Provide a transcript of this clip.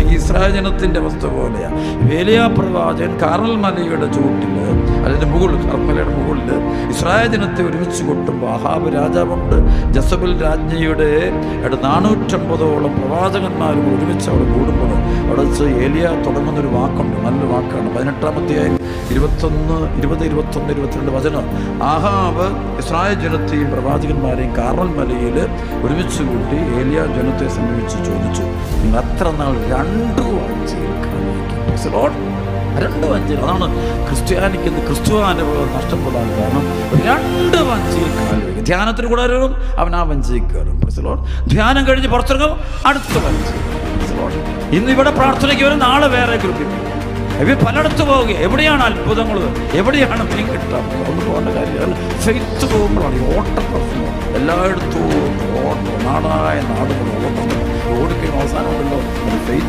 അല്ലെങ്കിൽ ഇസ്രായേൽ ജനത്തിൻ്റെ അവസ്ഥ പോലെയാണ്. ഏലിയാ പ്രവാചകൻ കാർമൽ മലയുടെ ചുവട്ടിൽ, അതിൻ്റെ മുകളിൽ, കർമ്മലയുടെ മുകളിൽ ഇസ്രായേൽ ജനത്തെ ഒരുമിച്ച് കൊട്ടുമ്പോൾ ആഹാബ് രാജാവുണ്ട്, ജസബൽ രാജ്ഞിയുടെ 450ഓളം പ്രവാചകന്മാരും ഒരുമിച്ച് അവിടെ കൂടുമ്പോൾ അവിടെ വെച്ച് ഏലിയ തുടങ്ങുന്നൊരു വാക്കുണ്ട്, നല്ലൊരു വാക്കാണ്. 18-ാം അധ്യായം 21, 20, 21, 22 വചനം. ആഹാബ് ഇസ്രായേൽ ജനത്തെയും പ്രവാചകന്മാരെയും കാർമൽ മലയിൽ ഒരുമിച്ച് കൂട്ടി ഏലിയ ജനത്തെ സമീപിച്ച് ചോദിച്ചു, നിങ്ങൾ അത്ര നാൾ 2 വാഞ്ചയിൽ കാണിക്കും. 2 വാഞ്ചയിൽ. അതാണ് ക്രിസ്ത്യാനിക്ക് ക്രിസ്തുവാനുഭവം നഷ്ടപ്പെടാൻ കാരണം. 2 വാഞ്ചയിൽ കാലുവയ്ക്കും. ധ്യാനത്തിന് കൂടെ വരും, അവൻ ആ വഞ്ചയിൽ കയറും. ധ്യാനം കഴിഞ്ഞ് പുറത്തിറങ്ങും, അടുത്ത വഞ്ചി. ഇന്ന് ഇവിടെ പ്രാർത്ഥനയ്ക്ക് വരും, നാളെ വേറെ ഗ്രൂപ്പിൽ. ഇവർ പലയിടത്ത് പോവുക. എവിടെയാണ് അത്ഭുതങ്ങൾ, എവിടെയാണ് മീൻ കിട്ടാൻ? ഒന്ന് പോകേണ്ട കാര്യമാണ്. ഫെയ്ത്ത് പോകുമ്പോഴാണ് ഈ ഓട്ടപ്രശ്നം. എല്ലായിടത്തും നാടായ നാടുകൾ ഓടുകയും അവസാനമുണ്ടല്ലോ. അത് ഫെയ്ത്ത്